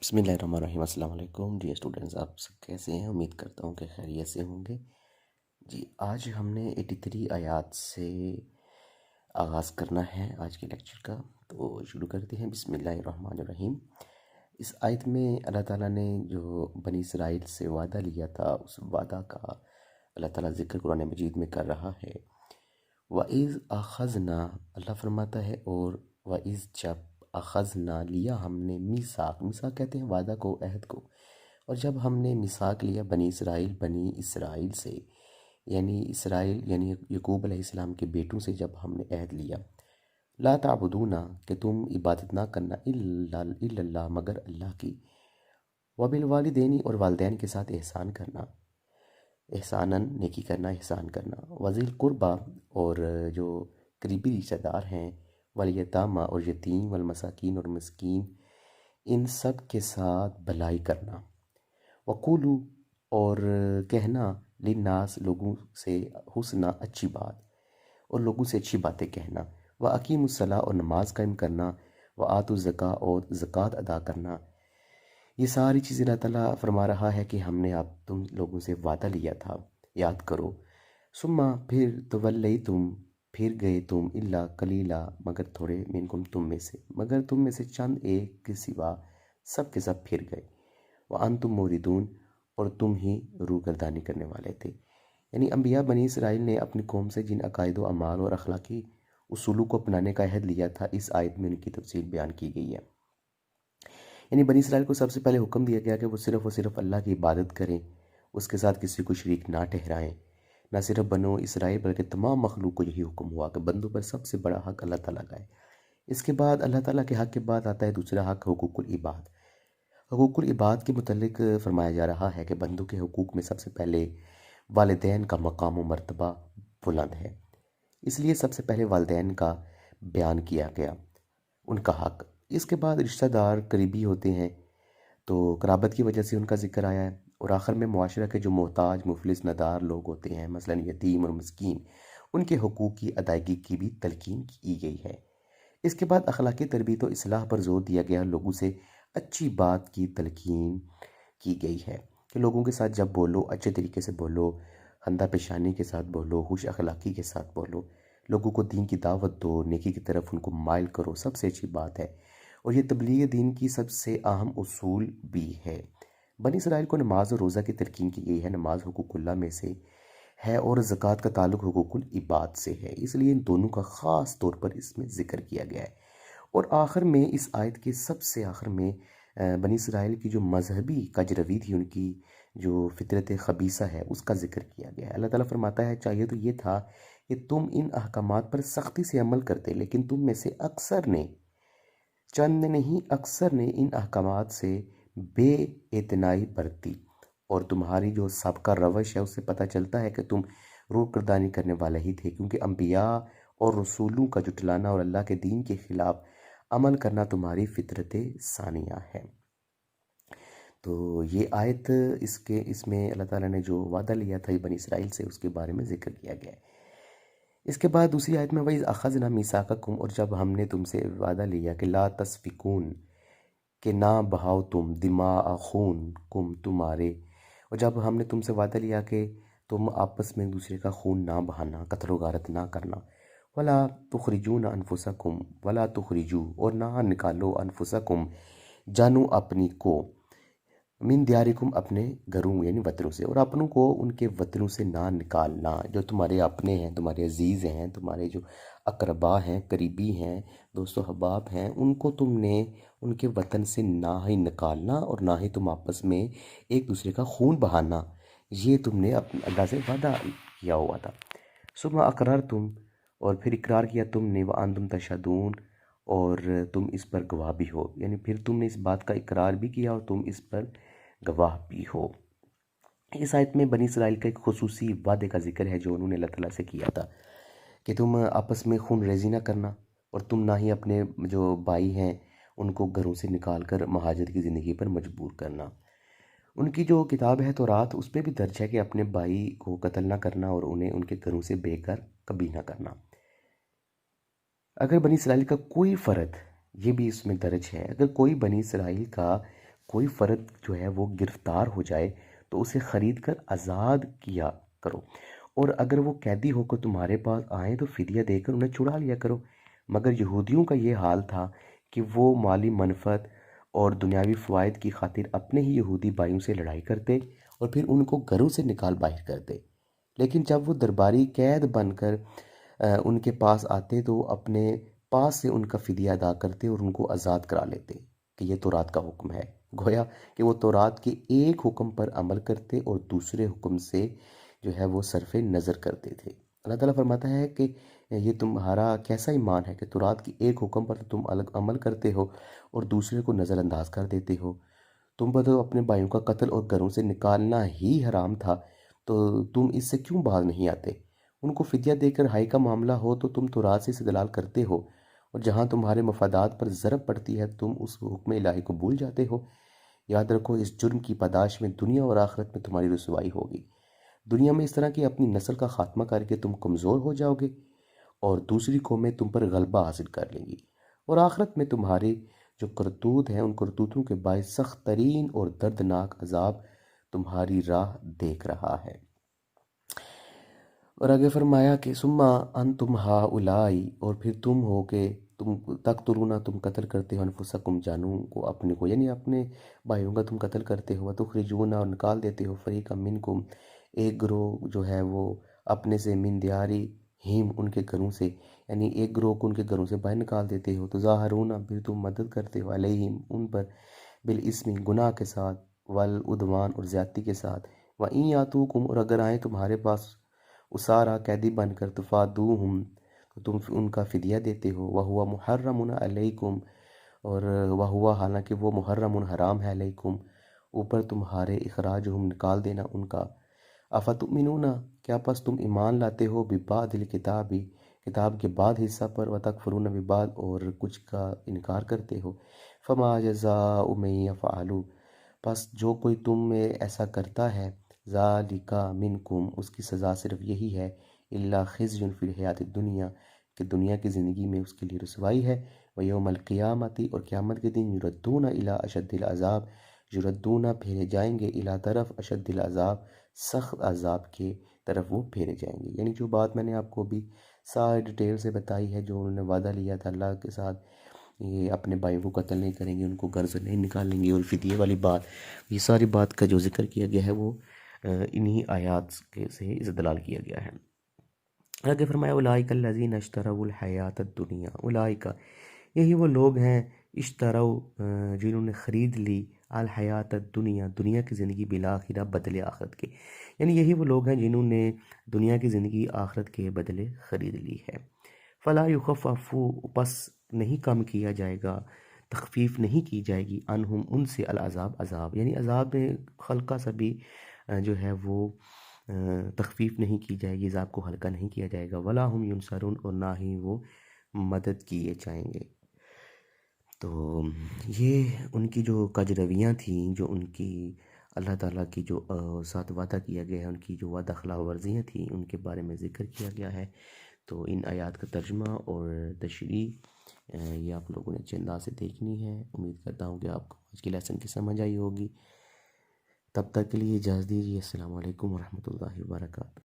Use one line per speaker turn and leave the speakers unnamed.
बिस्मिल्लाहिर्रहमानिर्रहीम। अस्सलाम वालेकुम डियर स्टूडेंट्स, आप सब कैसे हैं? उम्मीद करता हूँ कि खैरियत से होंगे। जी, आज हमने 83 आयात से आगाज़ करना है आज के लेक्चर का, तो शुरू करते हैं। बिस्मिल्लाहिर्रहमानिर्रहीम। इस आयत में अल्लाह ताला ने जो बनी इसराइल से वादा लिया था, उस वादा का अल्लाह ताला ज़िक्र कुरान मजीद में कर रहा है। वइज़ अख़ज़ना, अल्लाह फरमाता है, और वइज़ जब अख़ज़ना लिया हमने, मीसाक, मीसाक कहते हैं वादा को, अहद को। और जब हमने मीसाक लिया बनी इसराइल से, यानी इसराइल यानी यकूब अलैहिस्सलाम के बेटों से जब हमने अहद लिया, ला ताबुदूना, कि तुम इबादत ना करना, इल्लल्लाह, मगर अल्लाह की, वबिल वालिदैन, और वालिदैन के साथ एहसान करना, एहसानन, नेकी करना, एहसान करना, वज़िल कुर्बा, और जो करीबी रिश्तेदार हैं, वल यतामा, और यतीम, वल मसाकीन, और मिस्कीन, इन सब के साथ भलाई करना, वक़ूलू, और कहना, लिन्नास, लोगों से, हुस्ना, अच्छी बात, और लोगों से अच्छी बातें कहना, व अकीमुस्सलाह, और नमाज कायम करना, व आतु ज़का, और ज़कात अदा करना। ये सारी चीज़ें अल्लाह ताला फरमा रहा है कि हमने आप तुम लोगों से वादा लिया था, याद करो। सुम्मा, फिर तवल्लई तुम, फिर गए तुम, इल्ला कलीला, मगर थोड़े, मिनकुम, तुम में से, मगर तुम में से चंद एक के सिवा सब के सब फिर गए। व अंतुम मोरिदून, और तुम ही रूगर्दानी करने वाले थे। यानी अम्बिया बनी इसराइल ने अपनी कौम से जिन अकायद व अमाल और अखलाकी उसूलों को अपनाने का अहद लिया था, इस आयत में उनकी तफसील बयान की गई है। यानी बनी इसराइल को सबसे पहले हुक्म दिया गया कि वो सिर्फ़ और सिर्फ अल्लाह की इबादत करें, उसके साथ किसी को शरीक ना ठहराएं। ना सिर्फ बनो इसराइल बल्कि तमाम मखलूक को यही हुक्म हुआ कि बंदों पर सबसे बड़ा हक़ अल्लाह ताला का है। इसके बाद अल्लाह ताला के हक़ के बाद आता है दूसरा हक़, हुकूकुल इबाद। हुकूकुल इबाद के मुतल्लिक फरमाया जा रहा है कि बंदों के हुकूक में सबसे पहले वालिदैन का मकाम व मर्तबा बुलंद है, इसलिए सबसे पहले वालिदैन का बयान किया गया, उनका हक़। इसके बाद रिश्तेदार करीबी होते हैं, तो कराबत की वजह से उनका ज़िक्र आया है। और आखिर में मुआशरा के जो मोहताज, मुफलिस, नदार लोग होते हैं, मसलन यतीम और मस्कीन, उनके हुकूक की अदायगी की भी तलकीन की गई है। इसके बाद अखलाकी तरबियत और इस्लाह पर जोर दिया गया, लोगों से अच्छी बात की तलकीन की गई है कि लोगों के साथ जब बोलो, अच्छे तरीके से बोलो, हंदा पेशानी के साथ बोलो, खुश अखलाकी के साथ बोलो, लोगों को दीन की दावत दो, नेकी की तरफ उनको माइल करो, सबसे अच्छी बात है। और ये तबलीग दीन की सबसे अहम उसूल भी है। बनी इसराइल को नमाज और रोज़ा की तलकीन की गई है। नमाज हुकूकुल्लाह में से है और ज़कात का ताल्लुक़ हुकूकुल इबाद से है, इसलिए इन दोनों का ख़ास तौर पर इसमें ज़िक्र किया गया है। और आखिर में, इस आयत के सबसे आखिर में, बनी इसराइल की जो मजहबी कजरवी थी, उनकी जो फितरत खबीसा है, उसका ज़िक्र किया गया है। अल्लाह ताला फरमाता है, चाहिए तो ये था कि तुम इन अहकामात पर सख्ती से अमल करते, लेकिन तुम में से अक्सर ने, चंद ने नहीं, अक्सर ने इन अहकामात से बेइतनाई बरती। और तुम्हारी जो सबका रवश है, उससे पता चलता है कि तुम रूगर्दानी करने वाले ही थे, क्योंकि अम्बिया और रसूलों का जुटलाना और अल्लाह के दीन के ख़िलाफ़ अमल करना तुम्हारी फितरत सानिया है। तो ये आयत, इसमें अल्लाह ताला ने जो वादा लिया था बनी इसराइल से, उसके बारे में ज़िक्र किया गया है। इसके बाद दूसरी आयत में, वही अख़ज़ना मीसाककुम, और जब हमने तुमसे वादा लिया कि ला तस्फ़िकून, कि ना बहाओ तुम, दिमा खून कुम, तुम्हारे, और जब हमने तुमसे वादा लिया कि तुम आपस में एक दूसरे का खून ना बहाना, कत्ल गारत ना करना, वला तुखरिजून अनफुसकुम, वला तुखरिजू, और ना निकालो, अनफुसकुम, जानू अपनी को, मिन दियारिकुम, अपने घरों यानी वतनों से, और अपनों को उनके वतनों से ना निकालना। जो तुम्हारे अपने हैं, तुम्हारे अजीज़ हैं, तुम्हारे जो अकरबा हैं, करीबी हैं, दोस्तों हबाब हैं, उनको तुमने उनके वतन से ना ही निकालना, और ना ही तुम आपस में एक दूसरे का खून बहाना। ये तुमने अपने अल्लाह से वादा किया हुआ था। सुबह अकरार तुम, और फिर इकरार किया तुमने, व अंतुम तशहदून, और तुम इस पर गवाह भी हो, यानी फिर तुमने इस बात का इकरार भी किया और तुम इस पर गवाह भी हो। इस आयत में बनी इसराइल का एक खुसूसी वादे का जिक्र है जो उन्होंने अल्लाह ताला से किया था कि तुम आपस में खून रेजी ना करना, और तुम ना ही अपने जो भाई हैं उनको घरों से निकाल कर महाजर की ज़िंदगी पर मजबूर करना। उनकी जो किताब है तौरात, उस पर भी दर्ज है कि अपने भाई को कत्ल ना करना और उन्हें उनके घरों से बेघर कभी ना करना। अगर बनी इसराइल का कोई फ़र्द, ये भी इसमें दर्ज है, अगर कोई बनी इसराइल का کوئی فرد جو ہے وہ گرفتار ہو جائے تو اسے خرید کر آزاد کیا کرو، اور اگر وہ قیدی ہو کر تمہارے پاس آئیں تو فدیہ دے کر انہیں چھڑا لیا کرو۔ مگر یہودیوں کا یہ حال تھا کہ وہ مالی منفعت اور دنیاوی فوائد کی خاطر اپنے ہی یہودی بھائیوں سے لڑائی کرتے اور پھر ان کو گھروں سے نکال باہر کرتے، لیکن جب وہ درباری قید بن کر ان کے پاس آتے تو وہ اپنے پاس سے ان کا فدیہ ادا کرتے اور ان کو آزاد کرا لیتے کہ یہ تورات کا حکم ہے۔ گویا کہ وہ تورات کے ایک حکم پر عمل کرتے اور دوسرے حکم سے جو ہے وہ صرف نظر کرتے تھے۔ اللہ تعالیٰ فرماتا ہے کہ یہ تمہارا کیسا ایمان ہے کہ تورات کی ایک حکم پر تو تم الگ عمل کرتے ہو اور دوسرے کو نظر انداز کر دیتے ہو۔ تم پر تو اپنے بھائیوں کا قتل اور گھروں سے نکالنا ہی حرام تھا، تو تم اس سے کیوں باز نہیں آتے؟ ان کو فدیہ دے کر رہائی کا معاملہ ہو تو تم تورات سے استدلال کرتے ہو، اور جہاں تمہارے مفادات پر ضرب پڑتی ہے تم اس حکم الہی کو بھول جاتے ہو۔ یاد رکھو اس جرم کی پاداش میں دنیا اور آخرت میں تمہاری رسوائی ہوگی۔ دنیا میں اس طرح کی اپنی نسل کا خاتمہ کر کے تم کمزور ہو جاؤ گے اور دوسری قومیں تم پر غلبہ حاصل کر لیں گی، اور آخرت میں تمہارے جو کرتوت ہیں ان کرتوتوں کے باعث سخت ترین اور دردناک عذاب تمہاری راہ دیکھ رہا ہے۔ اور آگے فرمایا کہ ثم انتم ہؤلائی، اور پھر تم ہو کہ تم تقتلون، تم قتل کرتے ہو انفسکم، جانوں کو، اپنے کو، یعنی اپنے بھائیوں کا تم قتل کرتے ہو، وتخرجون، اور نکال دیتے ہو، فریقا منکم، ایک گروہ جو ہے وہ اپنے سے، من دیارہم، ان کے گھروں سے، یعنی ایک گروہ کو ان کے گھروں سے باہر نکال دیتے ہو، تظاہرون، پھر تم مدد کرتے ہو، علیہم، ان پر، بالاسم، گناہ کے ساتھ، والعدوان، اور زیادتی کے ساتھ، وَإِن یاتوکم، اور اگر آئیں تمہارے پاس اسارا، قیدی بن کر، تفادوہم، تو تم ان کا فدیہ دیتے ہو، وہوا محرم علیکم، اور وہوا، حالانکہ وہ محرم، حرام ہے، علیکم، اوپر تمہارے، اخراجہم، نکال دینا ان کا، افتؤمنون، کیا پس تم ایمان لاتے ہو، ببعض الکتاب، کتاب کے بعد حصہ پر، وتکفرون ببعض، اور کچھ کا انکار کرتے ہو، فما جزاء من یفعل، پس جو کوئی تم میں ایسا کرتا ہے، ذالک منکم، اس کی سزا صرف یہی ہے، الا خزی فی الحیات الدنیا، کہ دنیا کی زندگی میں اس کے لیے رسوائی ہے، ویوم القیامت، اور قیامت کے دن، یردون الی اشد العذاب، یردون، پھیرے جائیں گے، الی طرف، اشد العذاب، سخت عذاب کے طرف وہ پھیرے جائیں گے۔ یعنی جو بات میں نے آپ کو بھی ساری ڈیٹیل سے بتائی ہے، جو انہوں نے وعدہ لیا تھا اللہ کے ساتھ، یہ اپنے بھائی کو قتل نہیں کریں گے، ان کو گھر سے نہیں نکالیں گے، اور فدیے والی بات، یہ ساری بات کا جو ذکر کیا گیا ہے وہ انہی آیات سے استدلال کیا گیا ہے۔ آگے فرمایا اولئک الذین اشتروا الحیات الدنیا، اولئک، یہی وہ لوگ ہیں، اشتروا، جنہوں نے خرید لی، الحیات الدنیا، دنیا کی زندگی، بالآخرہ، بدلے آخرت کے، یعنی یہی وہ لوگ ہیں جنہوں نے دنیا کی زندگی آخرت کے بدلے خرید لی ہے۔ فلا یخفف، پس نہیں کم کیا جائے گا، تخفیف نہیں کی جائے گی، عنہم، ان سے، العذاب، عذاب، یعنی عذاب میں خلقہ سا بھی جو ہے وہ تخفیف نہیں کی جائے گی، عذاب کو ہلکا نہیں کیا جائے گا، ولا ہم ینصرون، اور نہ ہی وہ مدد کیے جائیں گے۔ تو یہ ان کی جو کج رویاں تھیں، جو ان کی اللہ تعالیٰ کی جو ساتھ وعدہ کیا گیا ہے، ان کی جو وعدہ خلاف ورزیاں تھیں، ان کے بارے میں ذکر کیا گیا ہے۔ تو ان آیات کا ترجمہ اور تشریح یہ آپ لوگوں نے اچھے انداز سے دیکھنی ہے۔ امید کرتا ہوں کہ آپ کو آج کی لیسن کی سمجھ آئی ہوگی۔ تب تک کے لیے اجازت دیجیے، السلام علیکم ورحمۃ اللہ وبرکاتہ۔